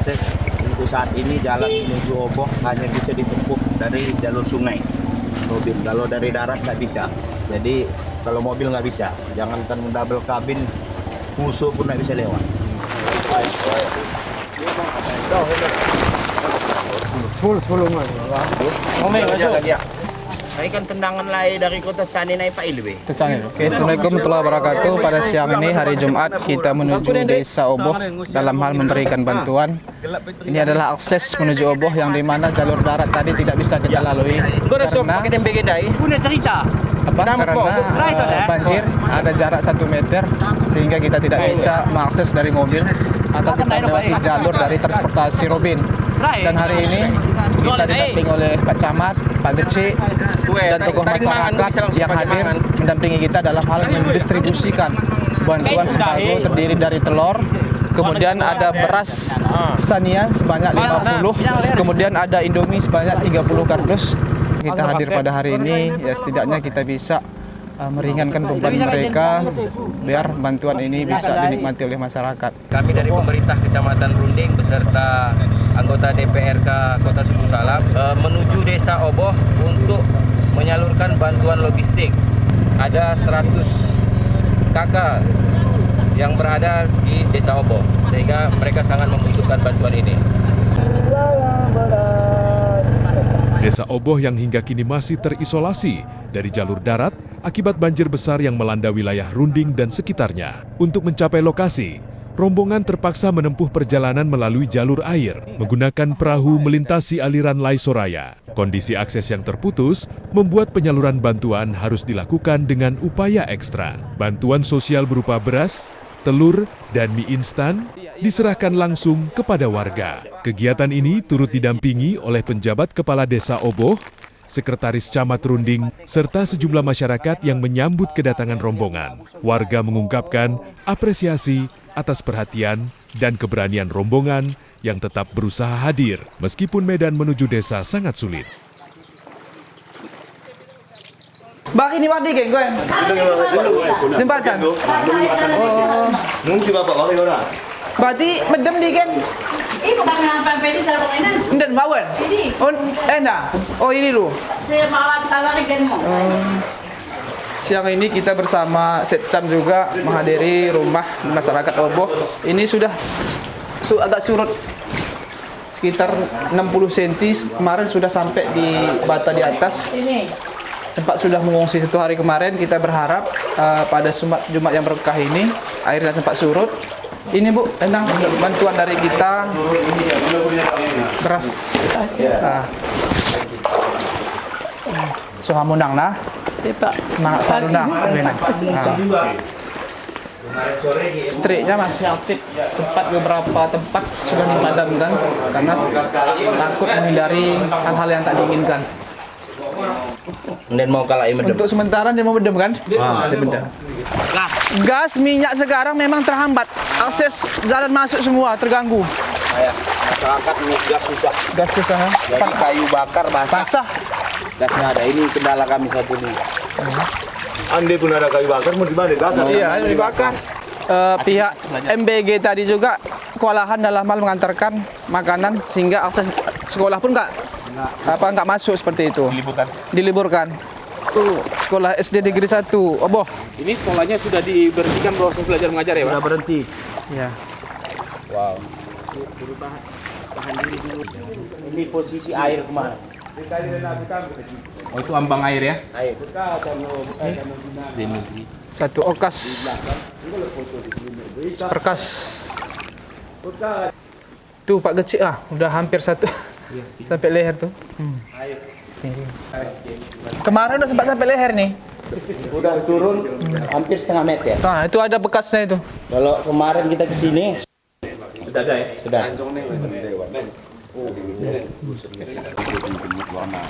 akses untuk saat ini jalan menuju Oboh hanya bisa ditempuh dari jalur sungai mobil. Kalau dari darat nggak bisa. Jadi kalau mobil nggak bisa. Jangankan double kabin, musuh pun nggak bisa lewat. 10 mas. Ini kan tendangan lain dari kota Cani naik Pak Ilwe. Oke, Assalamualaikum warahmatullahi wabarakatuh. Pada siang ini hari Jumat kita menuju Desa Oboh dalam hal memberikan bantuan. Ini adalah akses menuju Oboh yang dimana jalur darat tadi tidak bisa kita lalui karena karena banjir, ada jarak 1 meter sehingga kita tidak bisa mengakses dari mobil atau kita melewati jalur dari transportasi Robin. Dan hari ini kita didampingi oleh Pak Camat, Pak Geci, dan tokoh masyarakat yang hadir mendampingi kita dalam hal mendistribusikan bantuan sembako terdiri dari telur, kemudian ada beras Sania sebanyak 50, kemudian ada Indomie sebanyak 30 kardus. Kita hadir pada hari ini, ya setidaknya kita bisa meringankan beban mereka biar bantuan ini bisa dinikmati oleh masyarakat. Kami dari pemerintah Kecamatan Runding beserta anggota DPRK Kota Suku Salam menuju Desa Oboh untuk menyalurkan bantuan logistik. Ada 100 kakak yang berada di Desa Oboh sehingga mereka sangat membutuhkan bantuan ini. Desa Oboh yang hingga kini masih terisolasi dari jalur darat akibat banjir besar yang melanda wilayah Runding dan sekitarnya. Untuk mencapai lokasi, rombongan terpaksa menempuh perjalanan melalui jalur air menggunakan perahu melintasi aliran Lai Soraya. Kondisi akses yang terputus membuat penyaluran bantuan harus dilakukan dengan upaya ekstra. Bantuan sosial berupa beras, telur, dan mie instan diserahkan langsung kepada warga. Kegiatan ini turut didampingi oleh penjabat kepala Desa Oboh, Sekretaris Camat Runding, serta sejumlah masyarakat yang menyambut kedatangan rombongan. Warga mengungkapkan apresiasi atas perhatian dan keberanian rombongan yang tetap berusaha hadir meskipun medan menuju desa sangat sulit. Bak ini wadi kan gue? Jembatan. Oh. Mungkin Bapak orang. Berarti medem di kan? Bukan nampak pedi cara permainan. Dan bawen. Ini. Oh, enggak. Oh ini lu. Saya mau tawarkan mau. Siang ini kita bersama Setcam juga menghadiri rumah masyarakat Oboh. Ini sudah agak surut sekitar 60 cm. Kemarin sudah sampai di bata di atas. Ini. Sempat sudah mengungsi 1 hari kemarin. Kita berharap pada Jumat yang berkah ini airnya sempat surut. Ini Bu, tentang bantuan dari kita beras. Sohamunang nah. Semangat selalu nah. Listriknya masih aktif. Sempat beberapa tempat sudah dipadamkan karena takut menghindari hal-hal yang tak diinginkan. Dan mau kalah medem. Untuk sementara dia mau bedem kan? Bedem. Gas, minyak sekarang memang terhambat. Akses jalan masuk semua terganggu. Masyarakat gas susah. Gas susah. Jadi kayu bakar basah. Gas nggak ada. Ini kendala kami satu ini. Andai pun ada kayu bakar, mau di mana dibakar? Iya, dibakar. Pihak MBG tadi juga kewalahan dalam hal mengantarkan makanan sehingga akses sekolah pun nggak masuk seperti itu. Diliburkan. Sekolah SD Negeri 1 Oboh. Ini sekolahnya sudah diberhentikan proses belajar mengajar ya, Pak? Sudah berhenti. Ya. Wow. Tahan diri dulu. Ini posisi air kemana? Oh, itu ambang air ya? Air. Satu okas. Seperkas. Tuh Pak Geci udah hampir satu. Sampai leher tuh. Kemarin udah sempat sampai leher nih. Udah turun hampir setengah meter. Nah, itu ada bekasnya itu. Kalau kemarin kita ke sini Sudah ada ya? sudah. Warna